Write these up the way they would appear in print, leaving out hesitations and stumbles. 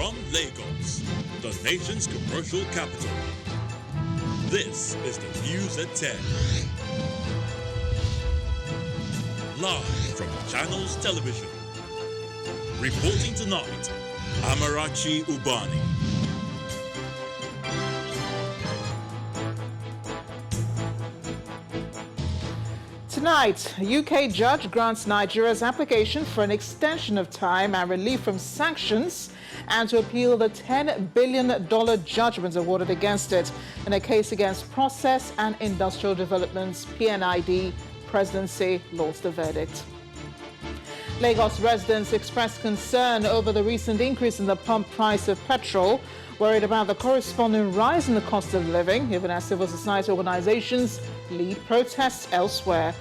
From Lagos, the nation's commercial capital, this is the News at 10. Live from Channels Television. Reporting tonight, Amarachi Ubani. Tonight, a UK judge grants Nigeria's application for an extension of time and relief from sanctions and to appeal the $10 billion judgment awarded against it in a case against Process and Industrial Development's P&ID presidency lost the verdict. Lagos residents expressed concern over the recent increase in the pump price of petrol, worried about the corresponding rise in the cost of living, even as civil society organizations lead protests elsewhere.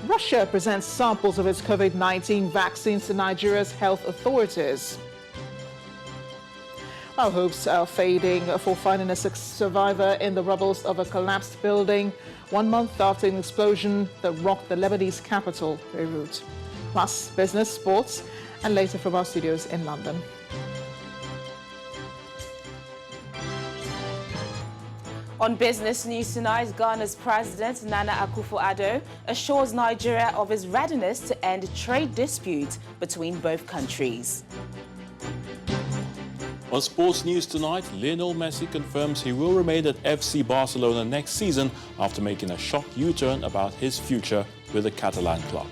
Russia presents samples of its COVID-19 vaccines to Nigeria's health authorities. Our hopes are fading for finding a survivor in the rubbles of a collapsed building 1 month after an explosion that rocked the Lebanese capital, Beirut. Plus, business, sports, and later from our studios in London. On business news tonight, Ghana's President Nana Akufo-Addo assures Nigeria of his readiness to end trade disputes between both countries. On sports news tonight, Lionel Messi confirms he will remain at FC Barcelona next season after making a shock U-turn about his future with the Catalan club.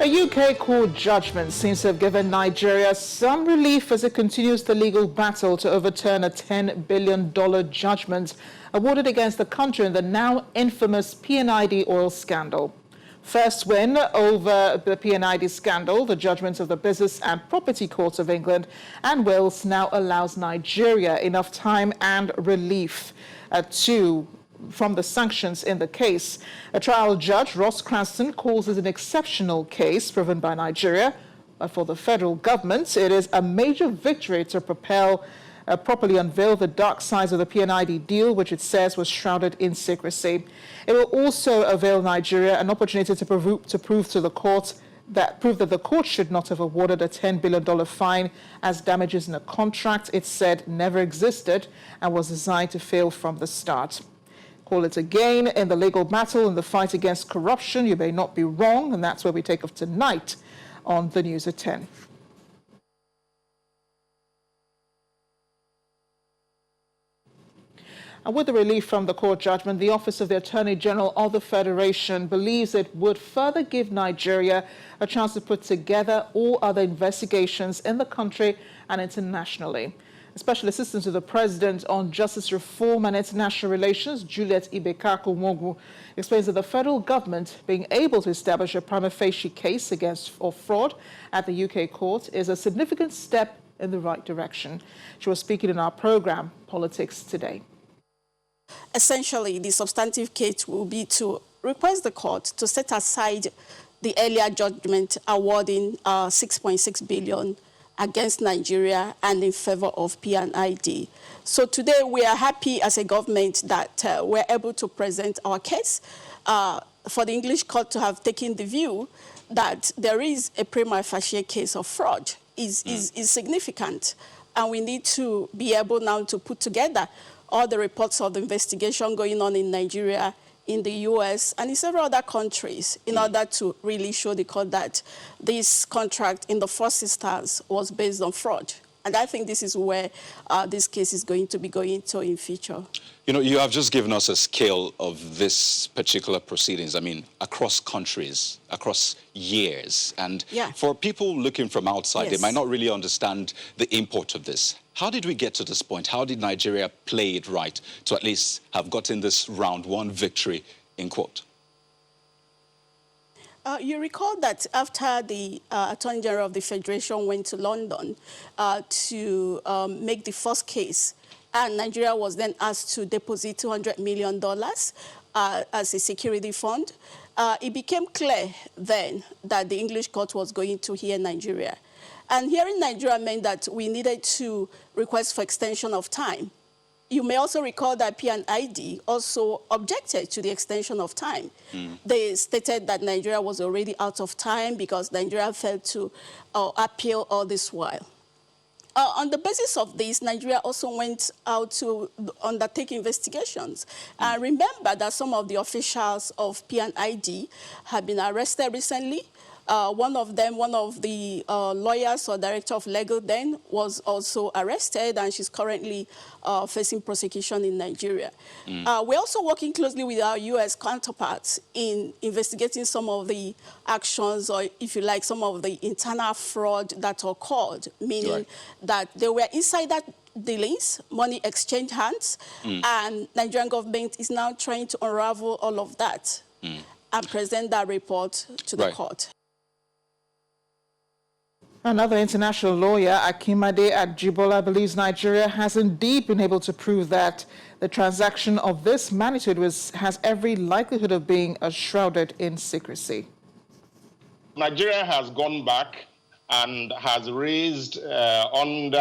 A UK court judgment seems to have given Nigeria some relief as it continues the legal battle to overturn a $10 billion judgment awarded against the country in the now infamous P&ID oil scandal. First win over the P&ID scandal, the judgment of the Business and Property Courts of England and Wales now allows Nigeria enough time and relief from the sanctions in the case. A trial judge, Ross Cranston, calls it an exceptional case proven by Nigeria. But for the federal government, it is a major victory to properly unveil the dark sides of the P&ID deal, which it says was shrouded in secrecy. It will also avail Nigeria an opportunity to prove to the court that the court should not have awarded a $10 billion fine as damages in a contract it said never existed and was designed to fail from the start. Call it a gain in the legal battle in the fight against corruption. You may not be wrong, and that's where we take off tonight on the News at 10. And with the relief from the court judgment, the Office of the Attorney General of the Federation believes it would further give Nigeria a chance to put together all other investigations in the country and internationally. Special Assistant to the President on Justice Reform and International Relations, Juliet Ibekako-Mogu, explains that the federal government being able to establish a prima facie case against fraud at the UK court is a significant step in the right direction. She was speaking in our program, Politics Today. Essentially, the substantive case will be to request the court to set aside the earlier judgment awarding $6.6 billion against Nigeria and in favor of P&ID. So today we are happy as a government that we're able to present our case for the English court to have taken the view that there is a prima facie case of fraud is significant. And we need to be able now to put together all the reports of the investigation going on in Nigeria, in the US, and in several other countries in order to really show the court that this contract in the first instance was based on fraud. And I think this is where this case is going to be going to in future. You know, you have just given us a scale of this particular proceedings, I mean, across countries, across years. And for people looking from outside, they might not really understand the import of this. How did we get to this point? How did Nigeria play it right to at least have gotten this round one victory in court? You recall that after the Attorney General of the Federation went to London to make the first case, and Nigeria was then asked to deposit $200 million as a security fund, it became clear then that the English court was going to hear Nigeria. And hearing Nigeria meant that we needed to request for extension of time. You may also recall that P&ID also objected to the extension of time. They stated that Nigeria was already out of time because Nigeria failed to appeal all this while. On the basis of this, Nigeria also went out to undertake investigations. Remember that some of the officials of P&ID have been arrested recently. One of the lawyers or director of legal then was also arrested, and she's currently facing prosecution in Nigeria. We're also working closely with our U.S. counterparts in investigating some of the actions, or if you like, some of the internal fraud that occurred, meaning that there were insider dealings, money exchanged hands, and Nigerian government is now trying to unravel all of that and present that report to the court. Another international lawyer, Akimade Ajibola, believes Nigeria has indeed been able to prove that the transaction of this magnitude has every likelihood of being shrouded in secrecy. Nigeria has gone back and has raised under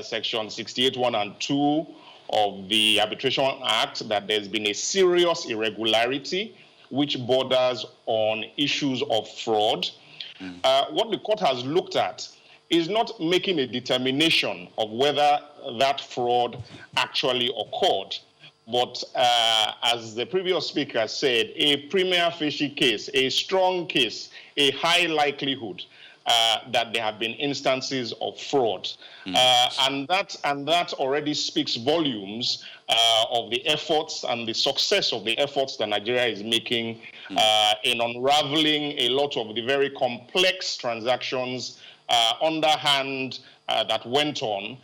Section 68(1) and 2 of the Arbitration Act that there's been a serious irregularity which borders on issues of fraud. What the court has looked at is not making a determination of whether that fraud actually occurred, but as the previous speaker said, a prima facie case, a strong case, a high likelihood that there have been instances of fraud. And that already speaks volumes of the efforts and the success of the efforts that Nigeria is making in unraveling a lot of the very complex transactions underhand that went on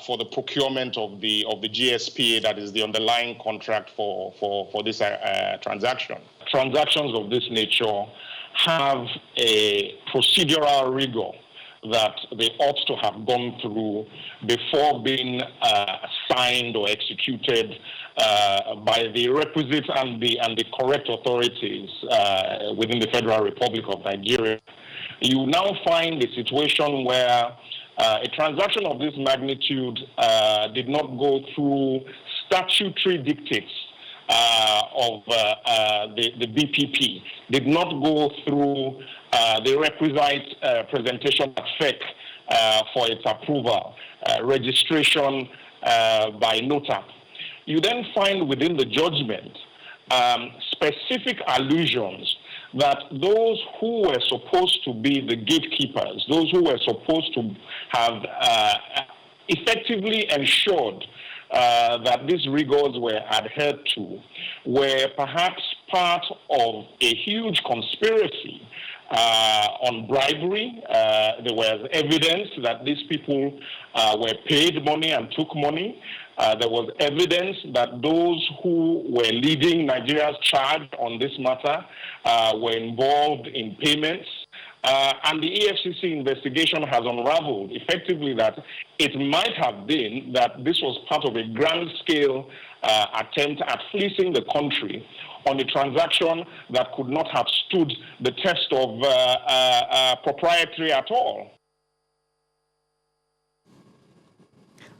for the procurement of the GSPA, that is the underlying contract for this transaction. Transactions of this nature have a procedural rigor that they ought to have gone through before being signed or executed by the requisite and the correct authorities within the Federal Republic of Nigeria. You now find a situation where a transaction of this magnitude did not go through statutory dictates of the BPP, did not go through the requisite presentation at FEC for its approval, registration by NOTAP. You then find within the judgment specific allusions that those who were supposed to be the gatekeepers, those who were supposed to have effectively ensured that these rigors were adhered to, were perhaps part of a huge conspiracy on bribery. There was evidence that these people were paid money and took money. There was evidence that those who were leading Nigeria's charge on this matter were involved in payments. And the EFCC investigation has unraveled effectively that it might have been that this was part of a grand-scale attempt at fleecing the country on a transaction that could not have stood the test of propriety at all.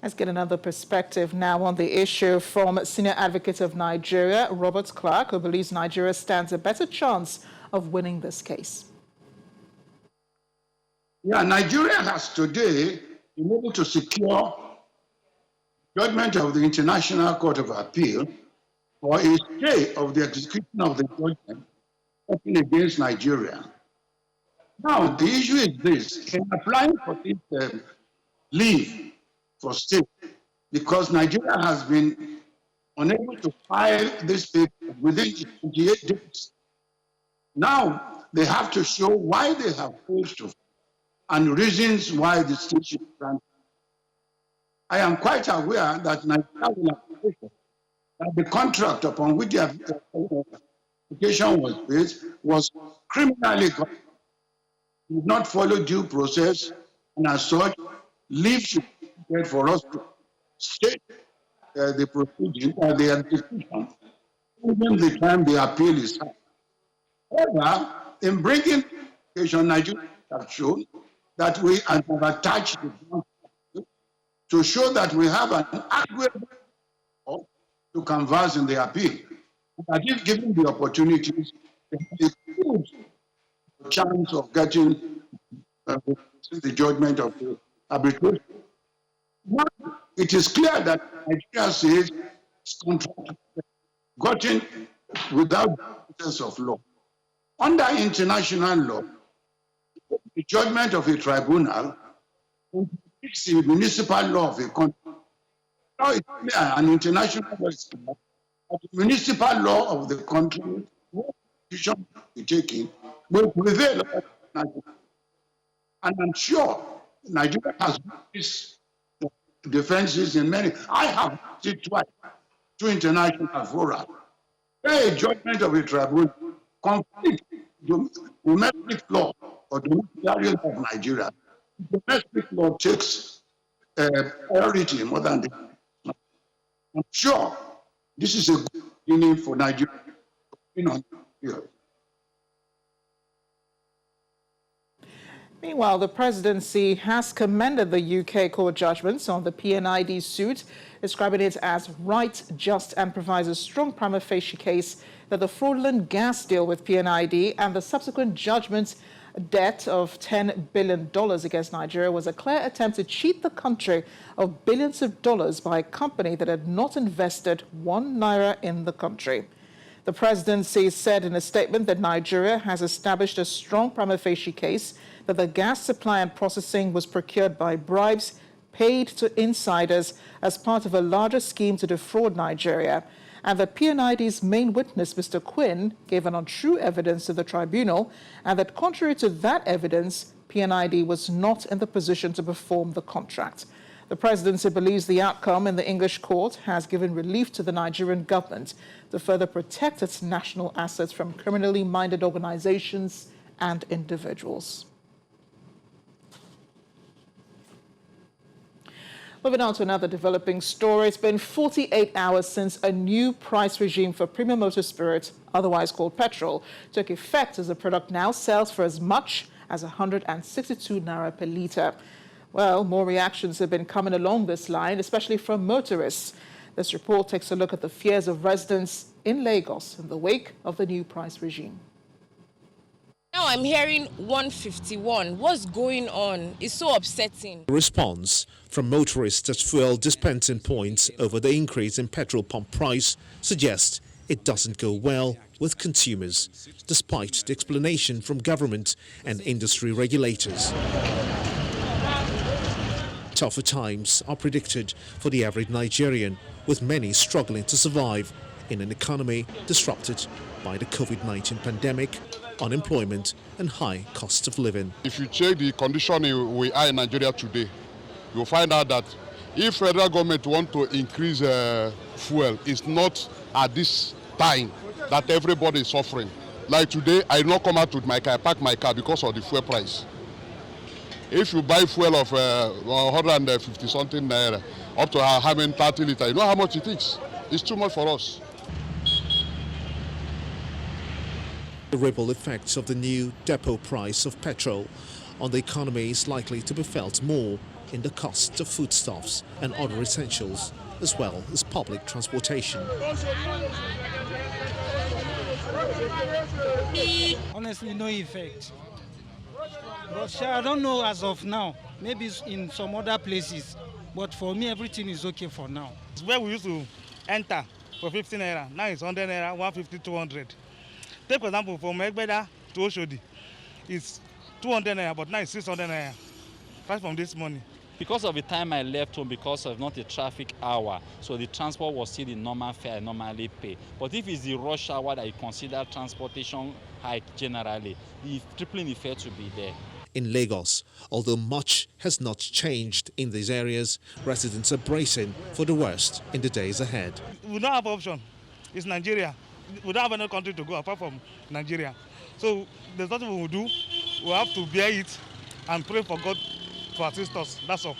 Let's get another perspective now on the issue from Senior Advocate of Nigeria, Robert Clark, who believes Nigeria stands a better chance of winning this case. Yeah, Nigeria has today been able to secure judgment of the International Court of Appeal for a stay of the execution of the judgment against Nigeria. Now, the issue is this: in applying for this leave for stay, because Nigeria has been unable to file this paper within 28 days. Now, they have to show why they have failed to, and reasons why the state should grant. I am quite aware that Nigeria will appreciate that the contract upon which the application was based was criminally did not follow due process, and as such, leave should be prepared for us to state the proceeding or the execution, even the time the appeal is held. However, in bringing education, Nigeria have shown that we have attached to show that we have an adequate to canvass in the appeal. That if given the opportunities, there is a good chance of getting the judgment of the arbitration. It is clear that Nigeria says it's contract gotten without the process of law. Under international law, the judgment of a tribunal is the municipal law of a country. Now it's clear, an international law is clear, that the municipal law of the country, what decision be taken, will prevail. And I'm sure Nigeria has these defenses in many. I have seen twice, 2 international fora. A judgment of a tribunal conflict domestic law or domestic law of Nigeria. Domestic law takes priority more than the. I'm sure this is a good beginning for Nigeria. Meanwhile, the presidency has commended the UK court judgments on the P&ID suit, describing it as right, just, and provides a strong prima facie case that the fraudulent gas deal with P&ID and the subsequent judgment's debt of $10 billion against Nigeria was a clear attempt to cheat the country of billions of dollars by a company that had not invested £1 in the country. The presidency said in a statement that Nigeria has established a strong prima facie case that the gas supply and processing was procured by bribes paid to insiders as part of a larger scheme to defraud Nigeria, and that P&ID's main witness, Mr. Quinn, gave an untrue evidence to the tribunal, and that contrary to that evidence, P&ID was not in the position to perform the contract. The presidency believes the outcome in the English court has given relief to the Nigerian government to further protect its national assets from criminally minded organizations and individuals. Moving on to another developing story. It's been 48 hours since a new price regime for premium motor spirit, otherwise called petrol, took effect, as the product now sells for as much as 162 naira per litre. Well, more reactions have been coming along this line, especially from motorists. This report takes a look at the fears of residents in Lagos in the wake of the new price regime. Now I'm hearing 151. What's going on? It's so upsetting. Response from motorists at fuel dispensing points over the increase in petrol pump price suggests it doesn't go well with consumers, despite the explanation from government and industry regulators. Tougher times are predicted for the average Nigerian, with many struggling to survive in an economy disrupted by the COVID-19 pandemic, unemployment and high cost of living. If you check the condition we are in Nigeria today, you'll find out that if federal government want to increase fuel, it's not at this time that everybody is suffering. Like today, I did not come out with my car, I parked my car because of the fuel price. If you buy fuel of 150 something naira, up to having 30 litres, you know how much it is? It's too much for us. The ripple effects of the new depot price of petrol on the economy is likely to be felt more in the cost of foodstuffs and other essentials, as well as public transportation. Honestly, no effect. But I don't know as of now. Maybe it's in some other places. But for me, everything is okay for now. It's where we used to enter for 15 naira. Now it's 100 naira, 150, 200. Take for example, from Egbeda to Oshodi, it's 200 naira, but now it's 600 naira. Right from this morning. Because of the time I left home, because of not a traffic hour, so the transport was still the normal fare I normally pay. But if it's the rush hour that you consider transportation hike generally, the tripling effect will be there. In Lagos, although much has not changed in these areas, residents are bracing for the worst in the days ahead. We don't have option. It's Nigeria. We don't have any country to go apart from Nigeria. So there's nothing we will do. We have to bear it and pray for God to assist us. That's all.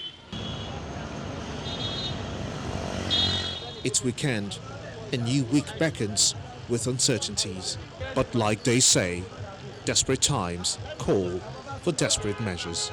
It's weekend. A new week beckons with uncertainties. But like they say, desperate times call for desperate measures.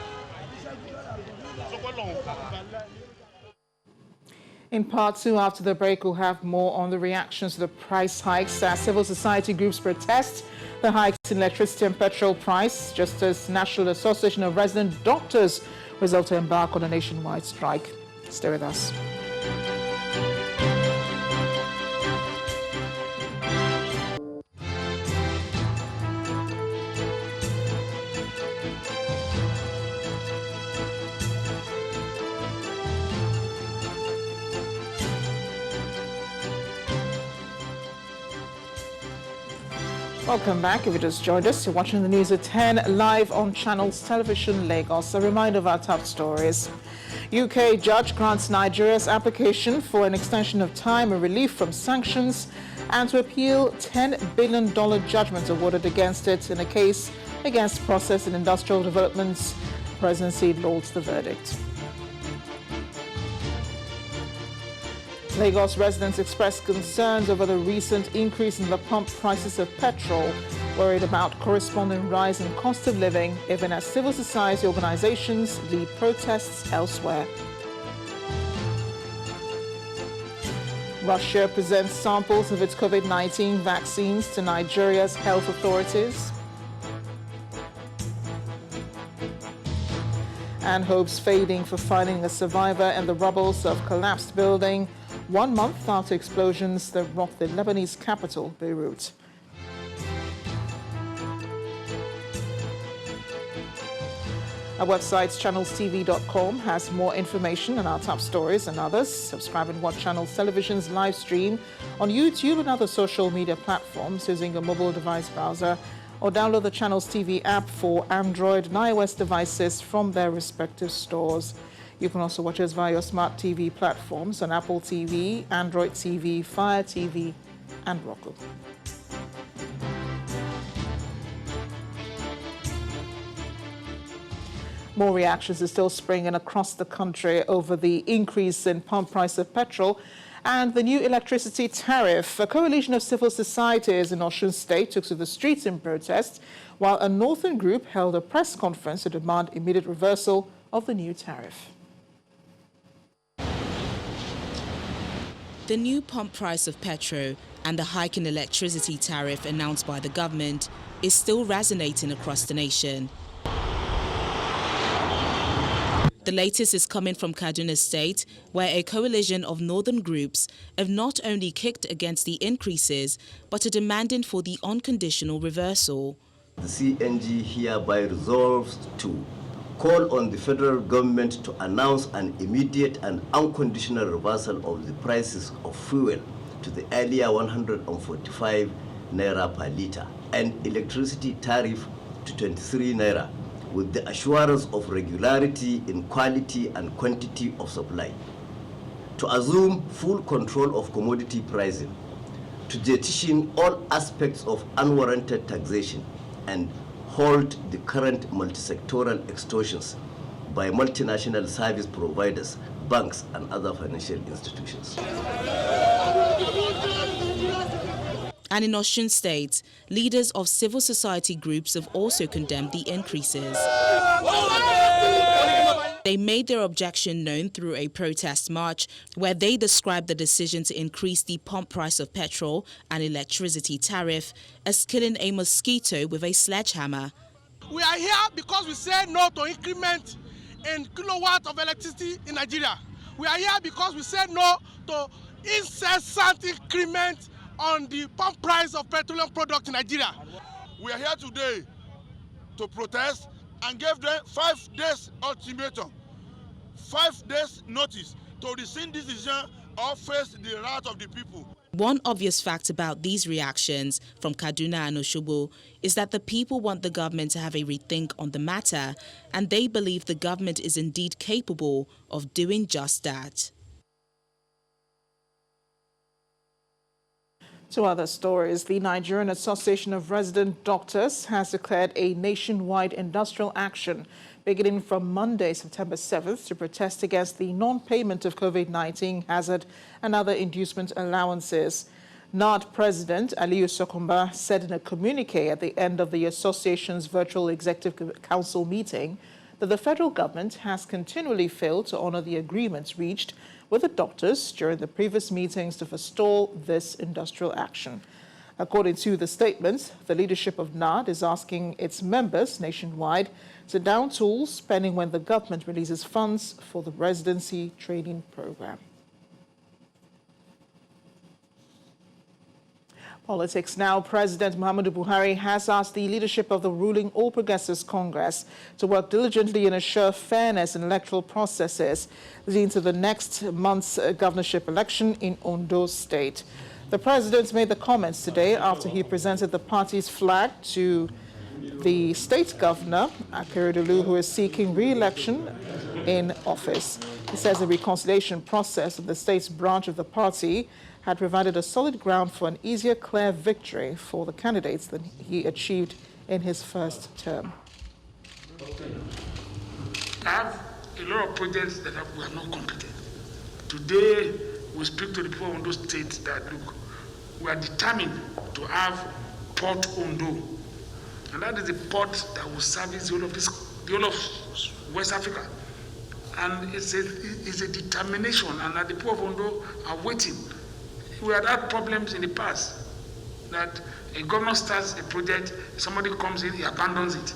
In part two, after the break, we'll have more on the reactions to the price hikes as civil society groups protest the hikes in electricity and petrol price, just as National Association of Resident Doctors resolve to embark on a nationwide strike. Stay with us. Welcome back. If you just joined us, you're watching the news at 10 live on Channels Television Lagos. A reminder of our top stories. UK judge grants Nigeria's application for an extension of time and relief from sanctions and to appeal $10 billion judgment awarded against it in a case against Process and Industrial Development's presidency lauds the verdict. Lagos residents expressed concerns over the recent increase in the pump prices of petrol, worried about corresponding rise in cost of living, even as civil society organizations lead protests elsewhere. Russia presents samples of its COVID-19 vaccines to Nigeria's health authorities. And hopes fading for finding a survivor in the rubbles of collapsed building 1 month after explosions that rocked the Lebanese capital, Beirut. Our website, channelstv.com, has more information on our top stories and others. Subscribe and watch Channels Television's live stream on YouTube and other social media platforms using a mobile device browser, or download the Channels TV app for Android and iOS devices from their respective stores. You can also watch us via your smart TV platforms on Apple TV, Android TV, Fire TV, and Roku. More reactions are still springing across the country over the increase in pump price of petrol and the new electricity tariff. A coalition of civil societies in Osun State took to the streets in protest, while a northern group held a press conference to demand immediate reversal of the new tariff. The new pump price of petrol and the hike in electricity tariff announced by the government is still resonating across the nation. The latest is coming from Kaduna State, where a coalition of northern groups have not only kicked against the increases, but are demanding for the unconditional reversal. The CNG hereby resolves to call on the federal government to announce an immediate and unconditional reversal of the prices of fuel to the earlier 145 naira per litre and electricity tariff to 23 naira, with the assurance of regularity in quality and quantity of supply, to assume full control of commodity pricing, to jettison all aspects of unwarranted taxation, and hold the current multi-sectoral extortions by multinational service providers, banks, and other financial institutions. And in Osun State, leaders of civil society groups have also condemned the increases. They made their objection known through a protest march where they described the decision to increase the pump price of petrol and electricity tariff as killing a mosquito with a sledgehammer. We are here because we say no to increment in kilowatt of electricity in Nigeria. We are here because we say no to incessant increment on the pump price of petroleum products in Nigeria. We are here today to protest and give them 5 days ultimatum, 5 days notice to rescind this decision or face the wrath of the people. One obvious fact about these reactions from Kaduna and Osogbo is that the people want the government to have a rethink on the matter, and they believe the government is indeed capable of doing just that. To other stories, the Nigerian Association of Resident Doctors has declared a nationwide industrial action beginning from Monday, September 7th, to protest against the non-payment of COVID-19 hazard and other inducement allowances. NARD President Aliyu Sokomba said in a communique at the end of the association's virtual executive council meeting that the federal government has continually failed to honor the agreements reached with the doctors during the previous meetings to forestall this industrial action. According to the statement, the leadership of NARD is asking its members nationwide to down tools spending when the government releases funds for the residency training program. Politics now. President Muhammadu Buhari has asked the leadership of the ruling All Progressives Congress to work diligently and ensure fairness in electoral processes leading to the next month's governorship election in Ondo State. The president made the comments today after he presented the party's flag to the state governor, Akeredolu, who is seeking re-election in office. He says the reconciliation process of the state's branch of the party had provided a solid ground for an easier, clear victory for the candidates than he achieved in his first term. I have a lot of projects that we have not completed. Today, we speak to the people of Ondo State that, look, we are determined to have Port Ondo. And that is the port that will service the whole of West Africa. And it's a determination, and that the people of Ondo are waiting. We had had problems in the past that a governor starts a project, somebody comes in, he abandons it.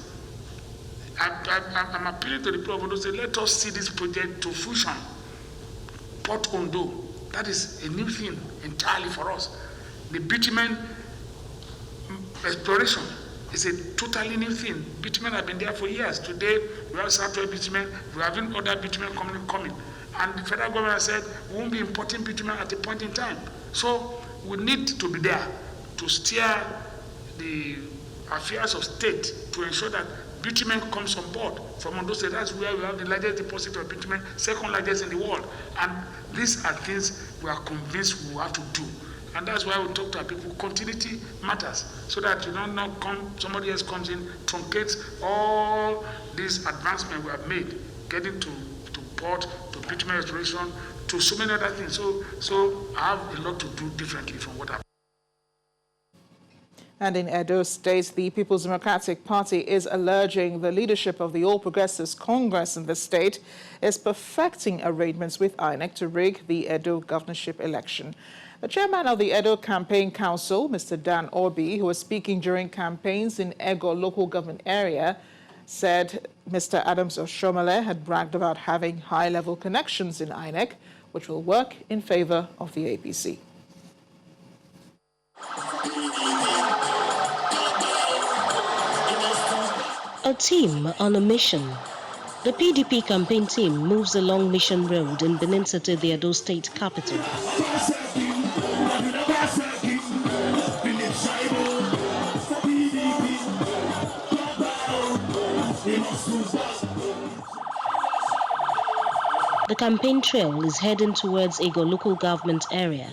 I'm appealing to the people of Ondo, say, let us see this project to fruition. Port Ondo, that is a new thing entirely for us. The bitumen exploration is a totally new thing. Bitumen have been there for years. Today, we have Southwest bitumen, we are having other bitumen coming. And the federal government said we won't be importing bitumen at a point in time. So we need to be there to steer the affairs of state to ensure that bitumen comes on board from Ondo State. That's where we have the largest deposit of bitumen, second largest in the world. And these are things we are convinced we have to do. And that's why we talk to our people. Continuity matters, so that somebody else comes in, truncates all these advancements we have made, getting to port, to bitumen exploration, to so many other things. So I have a lot to do differently from what I've. And in Edo State, the People's Democratic Party is alleging the leadership of the All Progressives Congress in the state is perfecting arrangements with INEC to rig the Edo governorship election. The chairman of the Edo Campaign Council, Mr. Dan Orbi, who was speaking during campaigns in Ego local government area, said Mr. Adams Oshomole had bragged about having high-level connections in INEC, which will work in favor of the APC. A team on a mission. The PDP campaign team moves along Mission Road in Benin City, the Edo State capital. The campaign trail is heading towards Ego local government area.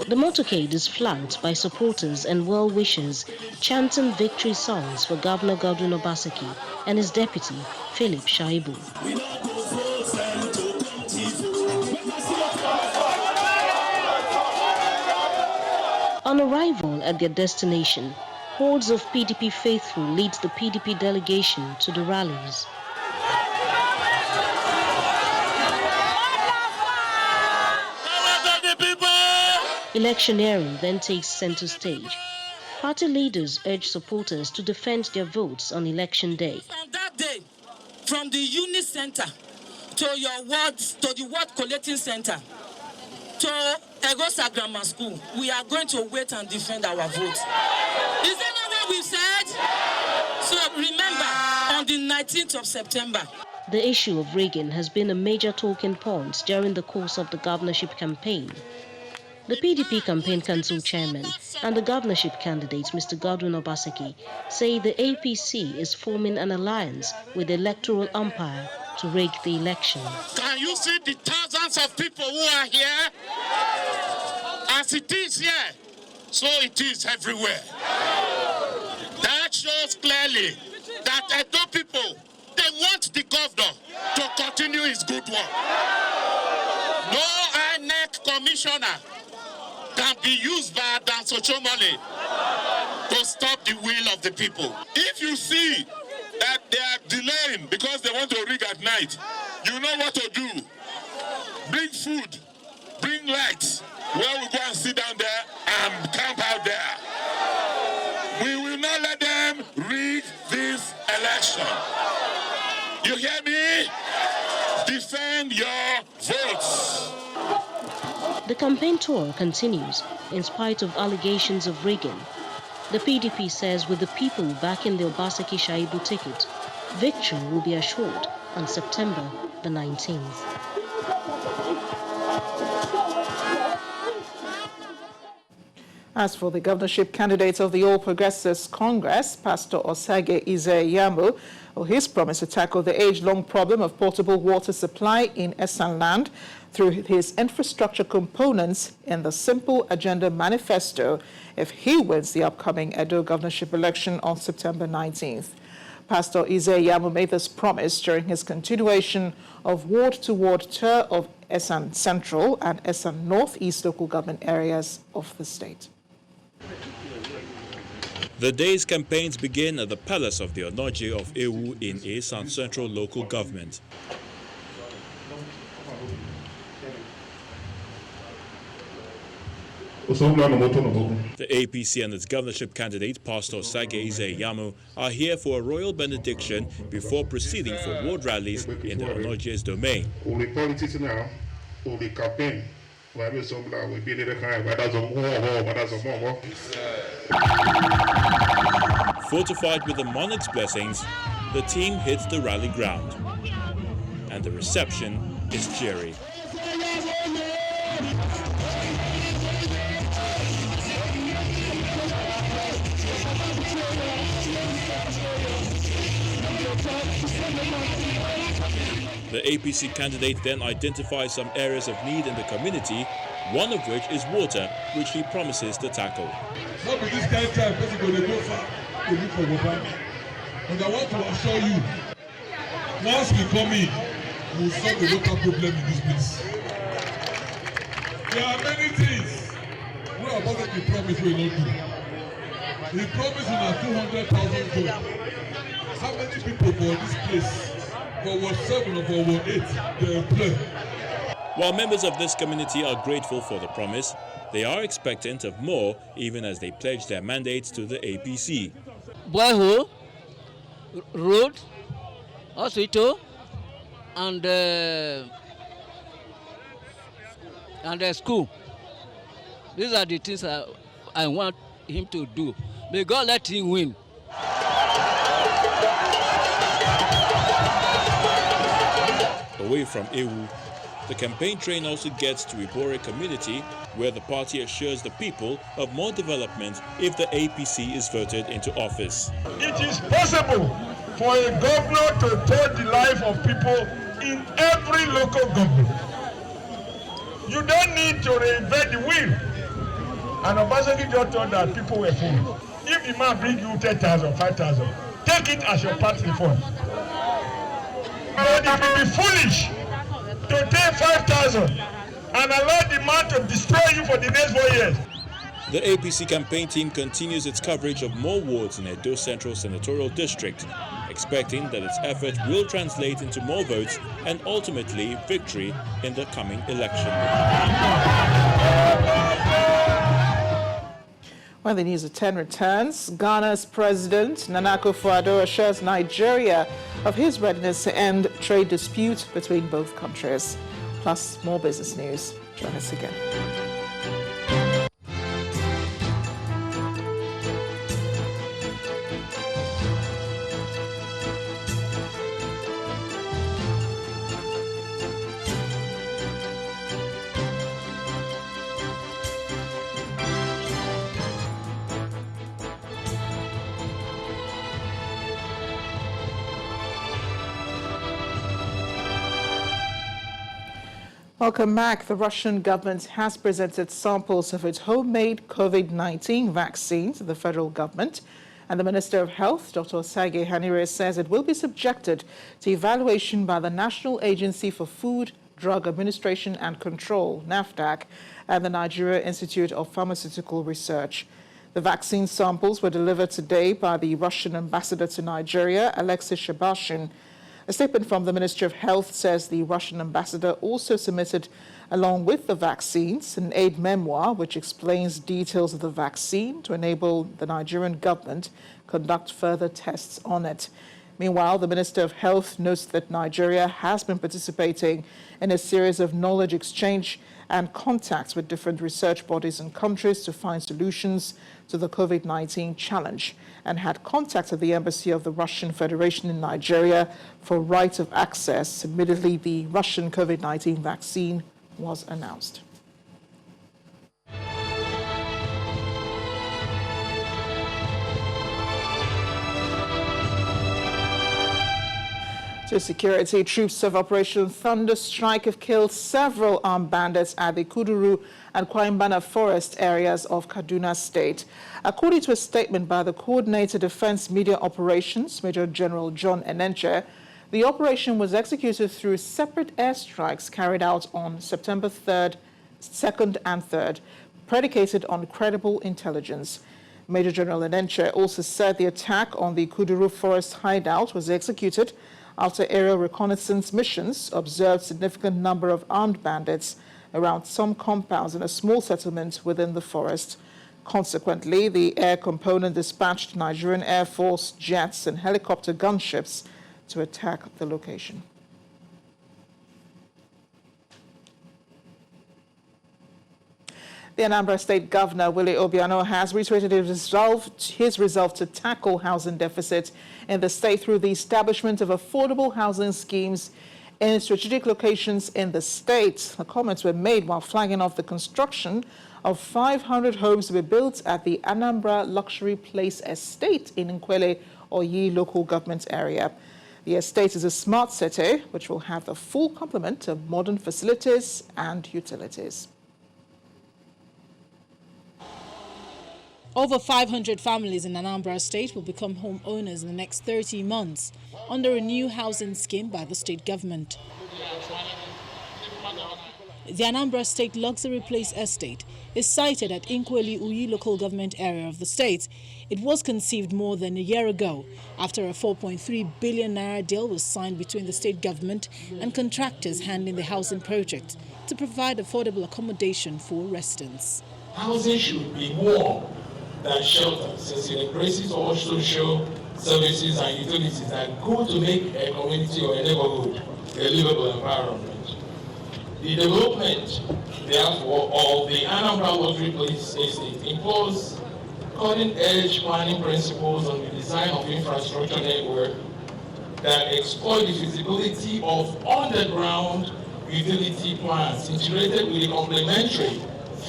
The motorcade is flanked by supporters and well-wishers chanting victory songs for Governor Godwin Obaseki and his deputy, Philip Shaibu. On arrival at their destination, hordes of PDP faithful lead the PDP delegation to the rallies. Electioneering then takes center stage. Party leaders urge supporters to defend their votes on election day. On that day, from the unit center to your wards, to the ward collecting center, to Egosa Grammar School, we are going to wait and defend our votes. Is that not what we said? So remember, on the 19th of September. The issue of rigging has been a major talking point during the course of the governorship campaign. The PDP Campaign Council Chairman and the governorship candidate, Mr. Godwin Obaseki, say the APC is forming an alliance with the electoral umpire to rig the election. Can you see the thousands of people who are here? As it is here, so it is everywhere. That shows clearly that Edo people, they want the governor to continue his good work. No commissioner can be used by Dan Sochomole to stop the will of the people. If you see that they are delaying because they want to rig at night, you know what to do. Bring food, bring lights, where we go and sit down there and camp out there. We will not let them rig this election. You hear me? Defend your votes. The campaign tour continues in spite of allegations of rigging. The PDP says with the people backing the Obaseki Shaibu ticket, victory will be assured on September the 19th. As for the governorship candidates of the All Progressives Congress, Pastor Osage Ize-Iyamu, he's promised to tackle the age-long problem of potable water supply in Esan land through his infrastructure components in the Simple Agenda Manifesto if he wins the upcoming Edo governorship election on September 19th. Pastor Ize-Iyamu made this promise during his continuation of ward-to-ward tour of Esan Central and Esan Northeast local government areas of the state. The day's campaigns begin at the palace of the Onoje of Ewu in Esan Central local government. The APC and its governorship candidate, Pastor Osage Ize-Iyamu, are here for a royal benediction before proceeding for ward rallies in the Onoje's domain. Fortified with the monarch's blessings, the team hits the rally ground, and the reception is cheery. The APC candidate then identifies some areas of need in the community, one of which is water, which he promises to tackle. Not with this kind of time, because you're going to go far to look for water. But I want to assure you, once we come in, we'll solve the local problem in this place. There are many things we are about to promise we will not do. We promise in our 200,000 jobs. How many people for this place? For Ward 7 or for Ward 8, they employ. While members of this community are grateful for the promise, they are expectant of more even as they pledge their mandates to the APC. Boyhood, road, hospital, and school. These are the things I want him to do. May God let him win. Away from Ewu, the campaign train also gets to Ibore community, where the party assures the people of more development if the APC is voted into office. It is possible for a governor to touch the life of people in every local government. You don't need to reinvent the wheel. And Obaseki just thought that people were fools. If the man brings you 10,000, 5,000, take it as your party fund. But it will be foolish to take 5,000 and allow the man to destroy you for the next 4 years. The APC campaign team continues its coverage of more wards in Edo Central Senatorial District, expecting that its effort will translate into more votes and ultimately victory in the coming election. When the News at 10 returns, Ghana's President Nana Akufo-Addo assures Nigeria of his readiness to end trade disputes between both countries. Plus, more business news. Join us again. Welcome back. The Russian government has presented samples of its homemade COVID-19 vaccine to the federal government. And the Minister of Health, Dr. Osage Hanire, says it will be subjected to evaluation by the National Agency for Food Drug Administration and Control, NAFDAC, and the Nigeria Institute of Pharmaceutical Research. The vaccine samples were delivered today by the Russian ambassador to Nigeria, Alexei Shabashin. A statement from the Ministry of Health says the Russian ambassador also submitted, along with the vaccines, an aid memoir which explains details of the vaccine to enable the Nigerian government conduct further tests on it. Meanwhile, the Minister of Health notes that Nigeria has been participating in a series of knowledge exchange and contacts with different research bodies and countries to find solutions to the COVID-19 challenge, and had contacted the Embassy of the Russian Federation in Nigeria for right of access immediately the Russian COVID-19 vaccine was announced. To security, troops of Operation Thunder Strike have killed several armed bandits at the Kuduru and Kwaimbana forest areas of Kaduna State. According to a statement by the Coordinator Defense Media Operations, Major General John Enenche, the operation was executed through separate airstrikes carried out on September 3rd, 2nd and 3rd, predicated on credible intelligence. Major General Enenche also said the attack on the Kuduru forest hideout was executed after aerial reconnaissance missions observed significant number of armed bandits around some compounds in a small settlement within the forest. Consequently, the air component dispatched Nigerian Air Force jets and helicopter gunships to attack the location. The Anambra State Governor, Willie Obiano, has reiterated his resolve to tackle housing deficit in the state through the establishment of affordable housing schemes in strategic locations in the state. The comments were made while flagging off the construction of 500 homes to be built at the Anambra Luxury Place Estate in Nkwele, Oyi local government area. The estate is a smart city which will have the full complement of modern facilities and utilities. Over 500 families in Anambra State will become homeowners in the next 30 months under a new housing scheme by the state government. The Anambra State Luxury Place Estate is sited at Nkwele Uyi local government area of the state. It was conceived more than a year ago after a 4.3 billion naira deal was signed between the state government and contractors handling the housing project to provide affordable accommodation for residents. Housing should be more than shelter, since it embraces all social services and utilities that go to make a community or a neighborhood a livable environment. The development, therefore, of the Anambra Luxury Place Estate employs cutting-edge planning principles on the design of infrastructure network that exploit the feasibility of underground utility plans integrated with the complementary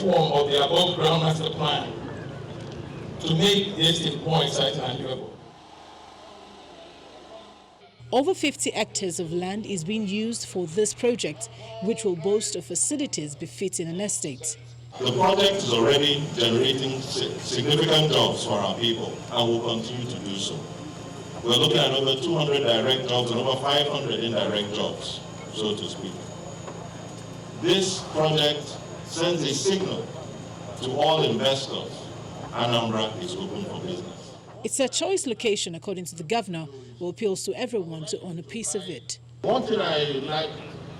form of the above-ground master plan to make the estate more exciting and doable. Over 50 hectares of land is being used for this project, which will boast of facilities befitting an estate. The project is already generating significant jobs for our people and will continue to do so. We're looking at over 200 direct jobs and over 500 indirect jobs, so to speak. This project sends a signal to all investors. Anambra is open for business. It's a choice location, according to the governor, who appeals to everyone to own a piece of it. One thing I like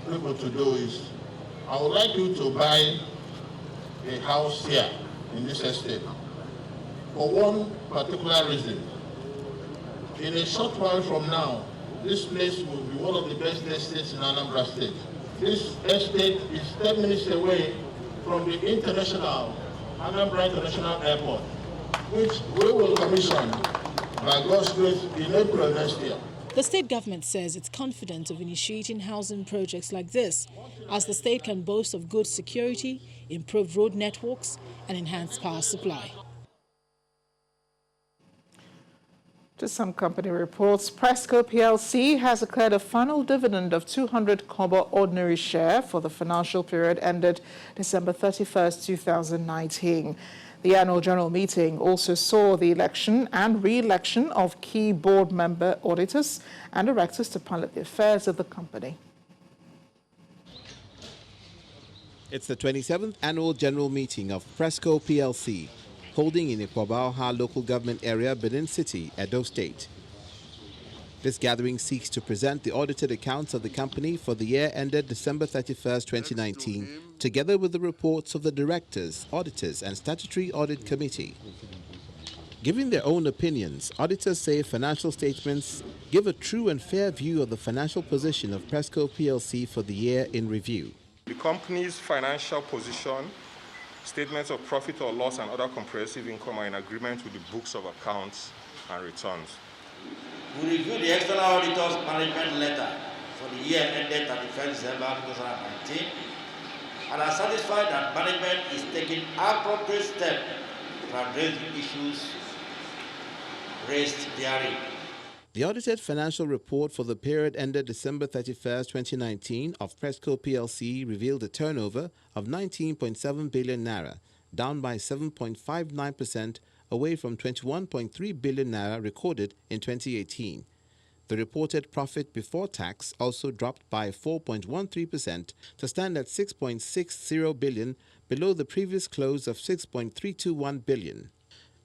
people to do is, I would like you to buy a house here in this estate for one particular reason. In a short while from now, this place will be one of the best estates in Anambra State. This estate is 10 minutes away from the Anambra International Airport, which we will commission by God's grace in April next year. The state government says it's confident of initiating housing projects like this, as the state can boast of good security, improved road networks, and enhanced power supply. To some company reports, Presco PLC has declared a final dividend of 200 kobo ordinary share for the financial period ended December 31st, 2019. The annual general meeting also saw the election and re-election of key board member auditors and directors to pilot the affairs of the company. It's the 27th annual general meeting of Presco PLC, holding in Ikwabaoha local government area, Benin City, Edo State. This gathering seeks to present the audited accounts of the company for the year ended December 31st, 2019, together with the reports of the directors, auditors, and statutory audit committee. Giving their own opinions, auditors say financial statements give a true and fair view of the financial position of Presco PLC for the year in review. The company's financial position, statements of profit or loss, and other comprehensive income are in agreement with the books of accounts and returns. We reviewed the external auditor's management letter for the year ended 31st December 2019 and are satisfied that management is taking appropriate steps to address the issues raised therein. The audited financial report for the period ended December 31st, 2019 of Presco PLC revealed a turnover of 19.7 billion naira, down by 7.59% away from 21.3 billion naira recorded in 2018. The reported profit before tax also dropped by 4.13% to stand at 6.60 billion, below the previous close of 6.321 billion.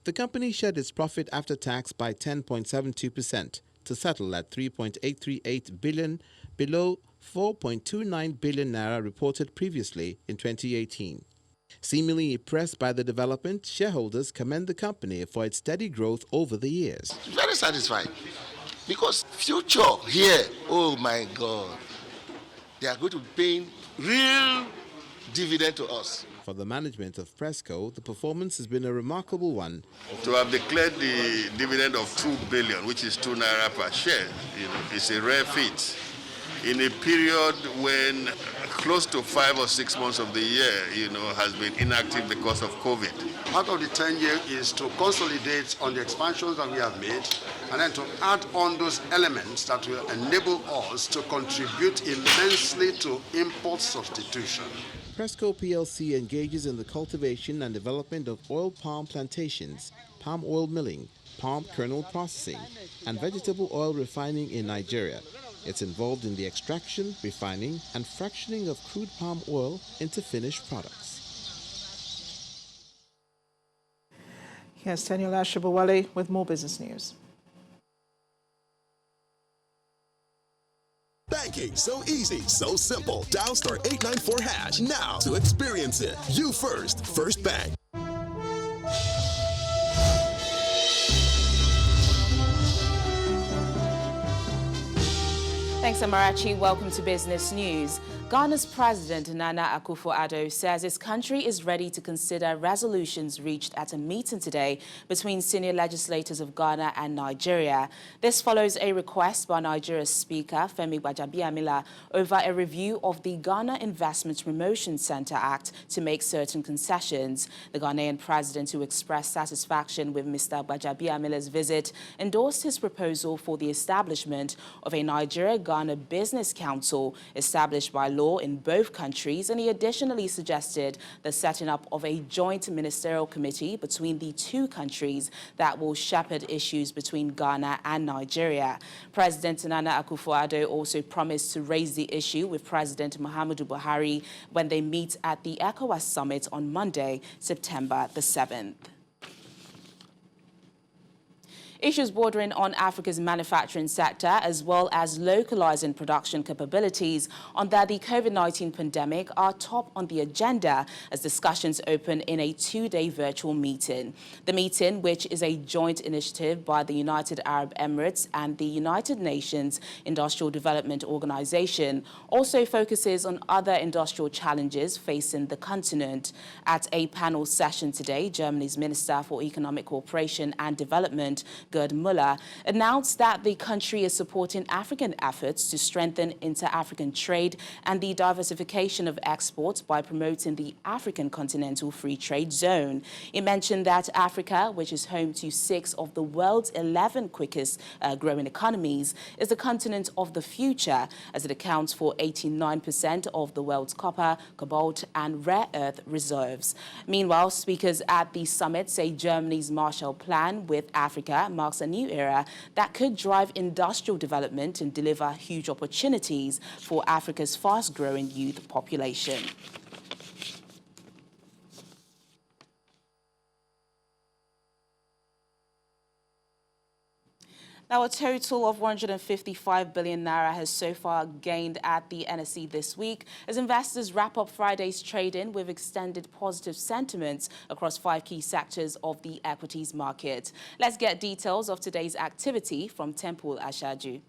The company shed its profit after tax by 10.72% to settle at 3.838 billion, below 4.29 billion naira reported previously in 2018. Seemingly impressed by the development, shareholders commend the company for its steady growth over the years. Very satisfied, because future here, oh my God, they are going to be paying real dividend to us. For the management of Presco, the performance has been a remarkable one. To have declared the dividend of 2 billion, which is 2 naira per share, is a rare feat. In a period when close to 5 or 6 months of the year, has been inactive because of COVID. Part of the 10-year is to consolidate on the expansions that we have made, and then to add on those elements that will enable us to contribute immensely to import substitution. Presco PLC engages in the cultivation and development of oil palm plantations, palm oil milling, palm kernel processing, and vegetable oil refining in Nigeria. It's involved in the extraction, refining, and fractioning of crude palm oil into finished products. Here's Teniola Shibawale with more business news. Banking, so easy, so simple. Dial *894# now to experience it. You first, First Bank. Thanks, Amarachi. Welcome to Business News. Ghana's President Nana Akufo-Addo says his country is ready to consider resolutions reached at a meeting today between senior legislators of Ghana and Nigeria. This follows a request by Nigeria's Speaker, Femi Gbajabiamila, over a review of the Ghana Investment Promotion Center Act to make certain concessions. The Ghanaian president, who expressed satisfaction with Mr. Gbajabiamila's visit, endorsed his proposal for the establishment of a Nigeria-Ghana Business Council established by law in both countries, and he additionally suggested the setting up of a joint ministerial committee between the two countries that will shepherd issues between Ghana and Nigeria. President Nana Akufo-Addo also promised to raise the issue with President Muhammadu Buhari when they meet at the ECOWAS summit on Monday, September the 7th. Issues bordering on Africa's manufacturing sector, as well as localizing production capabilities under the COVID-19 pandemic, are top on the agenda as discussions open in a two-day virtual meeting. The meeting, which is a joint initiative by the United Arab Emirates and the United Nations Industrial Development Organization, also focuses on other industrial challenges facing the continent. At a panel session today, Germany's Minister for Economic Cooperation and Development, Gerd Müller, announced that the country is supporting African efforts to strengthen inter-African trade and the diversification of exports by promoting the African Continental Free Trade Zone. He mentioned that Africa, which is home to 6 of the world's 11 quickest growing economies, is the continent of the future, as it accounts for 89% of the world's copper, cobalt, and rare earth reserves. Meanwhile, speakers at the summit say Germany's Marshall Plan with Africa marks a new era that could drive industrial development and deliver huge opportunities for Africa's fast-growing youth population. Now, a total of 155 billion naira has so far gained at the NSE this week as investors wrap up Friday's trade-in with extended positive sentiments across 5 key sectors of the equities market. Let's get details of today's activity from Temple Ashaju.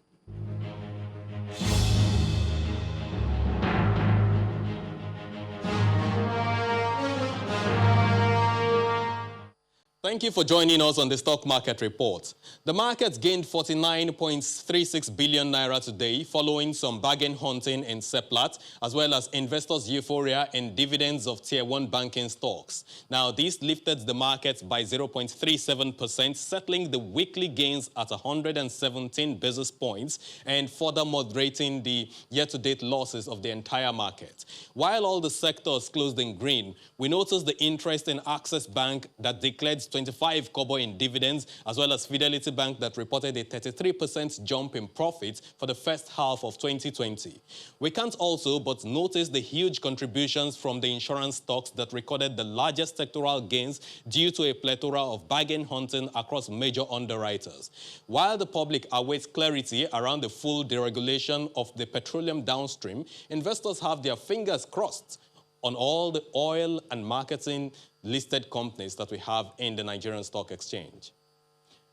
Thank you for joining us on the Stock Market Report. The markets gained 49.36 billion naira today following some bargain hunting in Seplat, as well as investors' euphoria in dividends of Tier 1 banking stocks. Now, this lifted the markets by 0.37%, settling the weekly gains at 117 basis points and further moderating the year-to-date losses of the entire market. While all the sectors closed in green, we noticed the interest in Access Bank that declared 25 kobo in dividends, as well as Fidelity Bank that reported a 33% jump in profits for the first half of 2020. We can't also but notice the huge contributions from the insurance stocks that recorded the largest sectoral gains due to a plethora of bargain hunting across major underwriters. While the public awaits clarity around the full deregulation of the petroleum downstream, investors have their fingers crossed on all the oil and marketing listed companies that we have in the Nigerian Stock Exchange.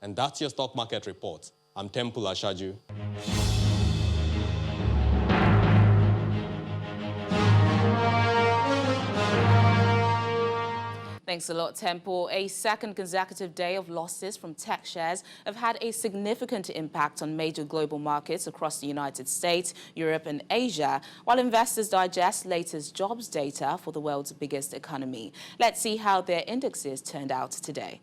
And that's your Stock Market Report. I'm Temple Ashaju. Thanks a lot, Temple. A second consecutive day of losses from tech shares have had a significant impact on major global markets across the United States, Europe and Asia, while investors digest latest jobs data for the world's biggest economy. Let's see how their indexes turned out today.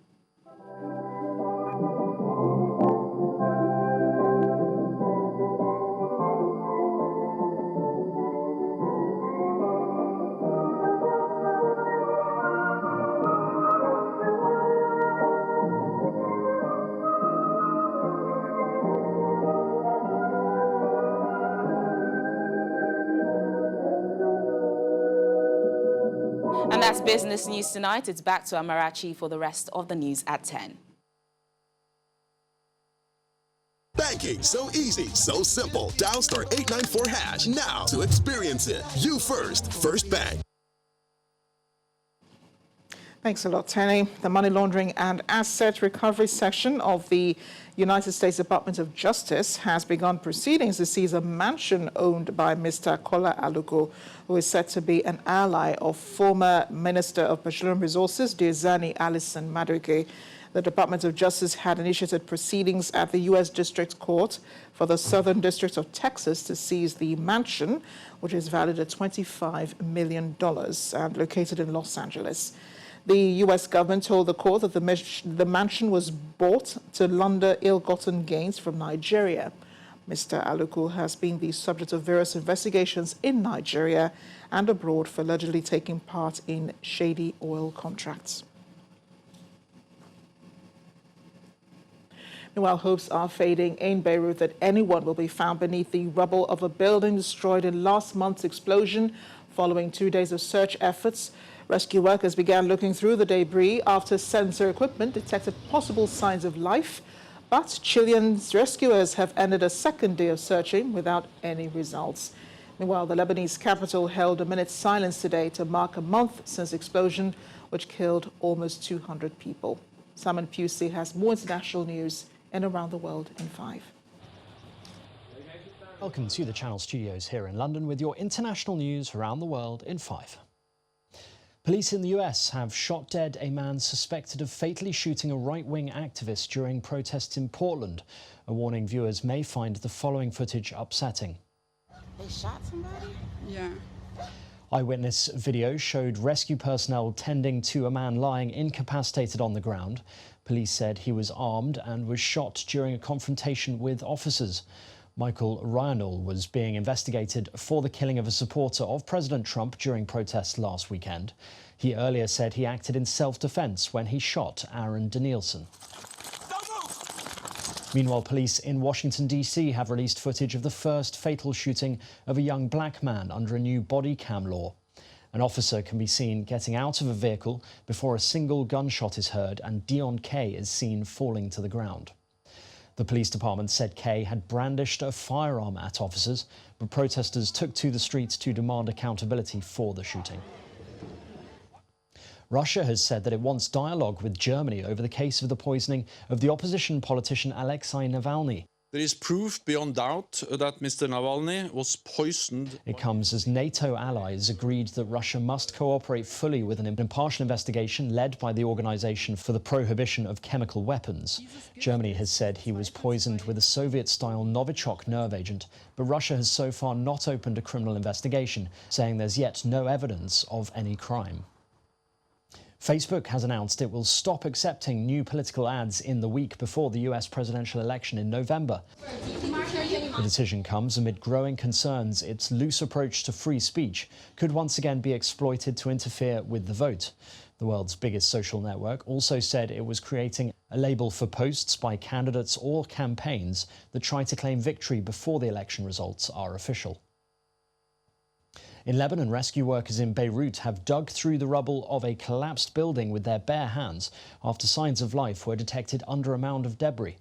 And that's Business News tonight. It's back to Amarachi for the rest of the news at 10. Banking so easy, so simple. Dial *894# now to experience it. You first, First Bank. Thanks a lot, Tenny. The Money Laundering and Asset Recovery section of the United States Department of Justice has begun proceedings to seize a mansion owned by Mr. Kola Aluko, who is said to be an ally of former Minister of Petroleum Resources, Diezani Alison Madueke. The Department of Justice had initiated proceedings at the U.S. District Court for the Southern District of Texas to seize the mansion, which is valued at $25 million and located in Los Angeles. The U.S. government told the court that the mansion was bought to launder ill-gotten gains from Nigeria. Mr. Aluko has been the subject of various investigations in Nigeria and abroad for allegedly taking part in shady oil contracts. Meanwhile, hopes are fading in Beirut that anyone will be found beneath the rubble of a building destroyed in last month's explosion following 2 days of search efforts. Rescue workers began looking through the debris after sensor equipment detected possible signs of life, but Chilean rescuers have ended a second day of searching without any results. Meanwhile, the Lebanese capital held a minute's silence today to mark a month since the explosion, which killed almost 200 people. Simon Pusey has more international news and around the world in 5. Welcome to the Channel Studios here in London with your international news around the world in 5. Police in the US have shot dead a man suspected of fatally shooting a right-wing activist during protests in Portland. A warning viewers may find the following footage upsetting. They shot somebody? Yeah. Eyewitness video showed rescue personnel tending to a man lying incapacitated on the ground. Police said he was armed and was shot during a confrontation with officers. Michael Ryanall was being investigated for the killing of a supporter of President Trump during protests last weekend. He earlier said he acted in self-defense when he shot Aaron Danielson. Meanwhile, police in Washington, D.C. have released footage of the first fatal shooting of a young black man under a new body cam law. An officer can be seen getting out of a vehicle before a single gunshot is heard and Dion K is seen falling to the ground. The police department said Kay had brandished a firearm at officers, but protesters took to the streets to demand accountability for the shooting. Russia has said that it wants dialogue with Germany over the case of the poisoning of the opposition politician Alexei Navalny. There is proof beyond doubt that Mr. Navalny was poisoned. It comes as NATO allies agreed that Russia must cooperate fully with an impartial investigation led by the Organization for the Prohibition of Chemical Weapons. Germany has said he was poisoned with a Soviet-style Novichok nerve agent, but Russia has so far not opened a criminal investigation, saying there's yet no evidence of any crime. Facebook has announced it will stop accepting new political ads in the week before the US presidential election in November. The decision comes amid growing concerns its loose approach to free speech could once again be exploited to interfere with the vote. The world's biggest social network also said it was creating a label for posts by candidates or campaigns that try to claim victory before the election results are official. In Lebanon, rescue workers in Beirut have dug through the rubble of a collapsed building with their bare hands after signs of life were detected under a mound of debris.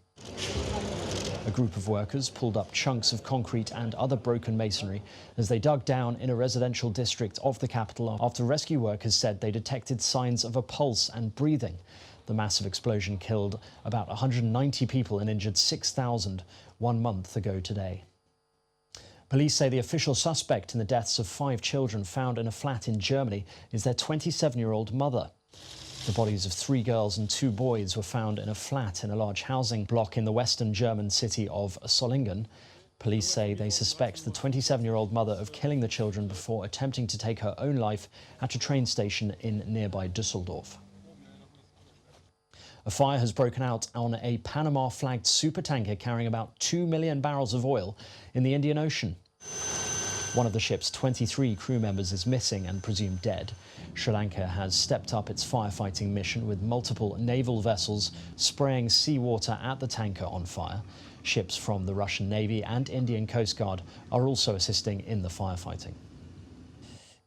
A group of workers pulled up chunks of concrete and other broken masonry as they dug down in a residential district of the capital after rescue workers said they detected signs of a pulse and breathing. The massive explosion killed about 190 people and injured 6,000 1 month ago today. Police say the official suspect in the deaths of 5 children found in a flat in Germany is their 27-year-old mother. The bodies of 3 girls and 2 boys were found in a flat in a large housing block in the western German city of Solingen. Police say they suspect the 27-year-old mother of killing the children before attempting to take her own life at a train station in nearby Düsseldorf. A fire has broken out on a Panama-flagged supertanker carrying about 2 million barrels of oil in the Indian Ocean. One of the ship's 23 crew members is missing and presumed dead. Sri Lanka has stepped up its firefighting mission with multiple naval vessels spraying seawater at the tanker on fire. Ships from the Russian Navy and Indian Coast Guard are also assisting in the firefighting.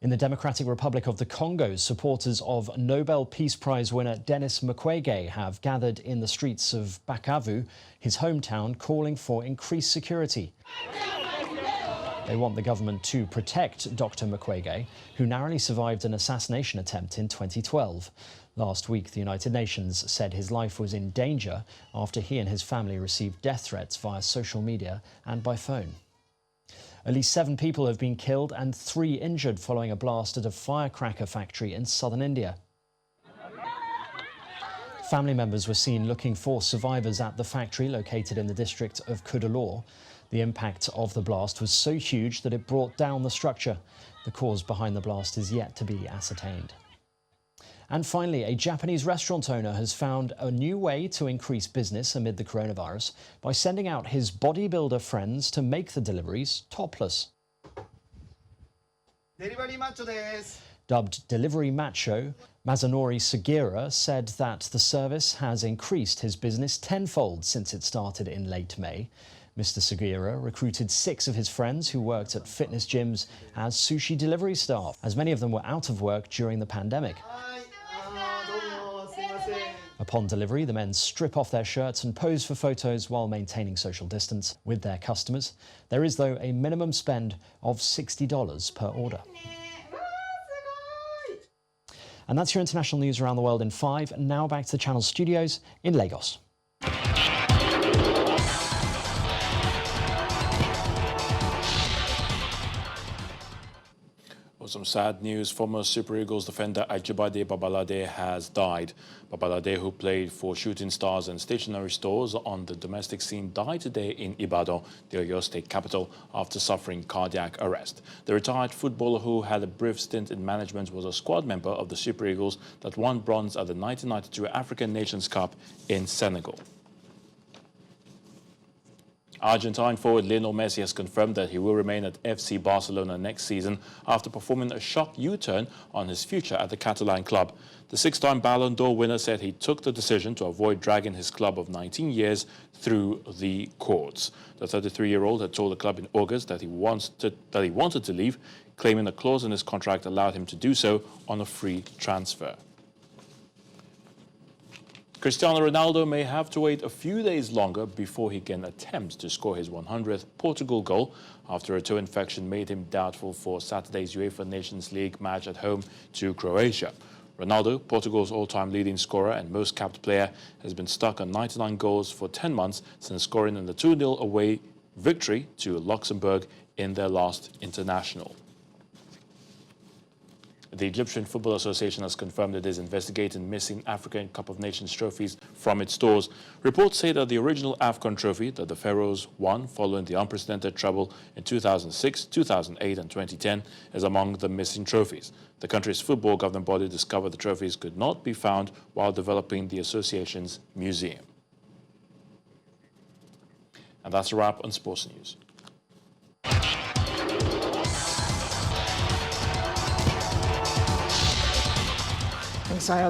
In the Democratic Republic of the Congo, supporters of Nobel Peace Prize winner Denis Mukwege have gathered in the streets of Bukavu, his hometown, calling for increased security. They want the government to protect Dr. Mukwege, who narrowly survived an assassination attempt in 2012. Last week, the United Nations said his life was in danger after he and his family received death threats via social media and by phone. At least 7 people have been killed and 3 injured following a blast at a firecracker factory in southern India. Family members were seen looking for survivors at the factory located in the district of Kaduna. The impact of the blast was so huge that it brought down the structure. The cause behind the blast is yet to be ascertained. And finally, a Japanese restaurant owner has found a new way to increase business amid the coronavirus by sending out his bodybuilder friends to make the deliveries topless. Dubbed Delivery Macho, Masanori Sugiura said that the service has increased his business tenfold since it started in late May. Mr. Sugiura recruited 6 of his friends who worked at fitness gyms as sushi delivery staff, as many of them were out of work during the pandemic. Upon delivery, the men strip off their shirts and pose for photos while maintaining social distance with their customers. There is, though, a minimum spend of $60 per order. And that's your international news around the world in 5. Now back to the Channel studios in Lagos. Some sad news. Former Super Eagles defender Ajibade Babalade has died. Babalade, who played for Shooting Stars and stationery stores on the domestic scene, died today in Ibadan, the Oyo State capital, after suffering cardiac arrest. The retired footballer, who had a brief stint in management, was a squad member of the Super Eagles that won bronze at the 1992 African Nations Cup in Senegal. Argentine forward Lionel Messi has confirmed that he will remain at FC Barcelona next season after performing a shock U-turn on his future at the Catalan club. The 6-time Ballon d'Or winner said he took the decision to avoid dragging his club of 19 years through the courts. The 33-year-old had told the club in August that he wanted to leave, claiming a clause in his contract allowed him to do so on a free transfer. Cristiano Ronaldo may have to wait a few days longer before he can attempt to score his 100th Portugal goal after a toe infection made him doubtful for Saturday's UEFA Nations League match at home to Croatia. Ronaldo, Portugal's all-time leading scorer and most capped player, has been stuck on 99 goals for 10 months since scoring in the 2-0 away victory to Luxembourg in their last international. The Egyptian Football Association has confirmed it is investigating missing African Cup of Nations trophies from its stores. Reports say that the original AFCON trophy that the Pharaohs won following the unprecedented treble in 2006, 2008 and 2010 is among the missing trophies. The country's football governing body discovered the trophies could not be found while developing the association's museum. And that's a wrap on Sports News.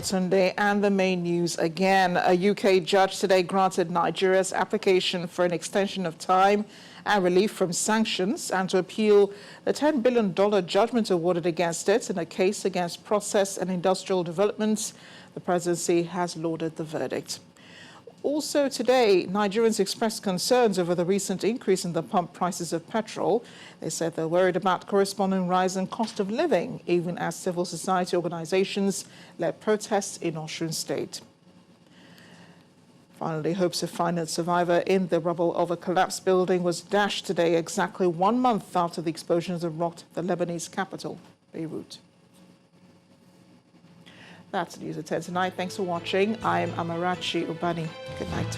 Sunday and the main news again. A UK judge today granted Nigeria's application for an extension of time and relief from sanctions and to appeal the $10 billion judgment awarded against it in a case against Process and Industrial Developments. The presidency has lauded the verdict. Also today, Nigerians expressed concerns over the recent increase in the pump prices of petrol. They said they're worried about corresponding rise in cost of living, even as civil society organizations led protests in Osun State. Finally, hopes of finding a survivor in the rubble of a collapsed building was dashed today, exactly 1 month after the explosions that rocked the Lebanese capital, Beirut. That's the news at 10 tonight. Thanks for watching. I'm Amarachi Ubani. Good night.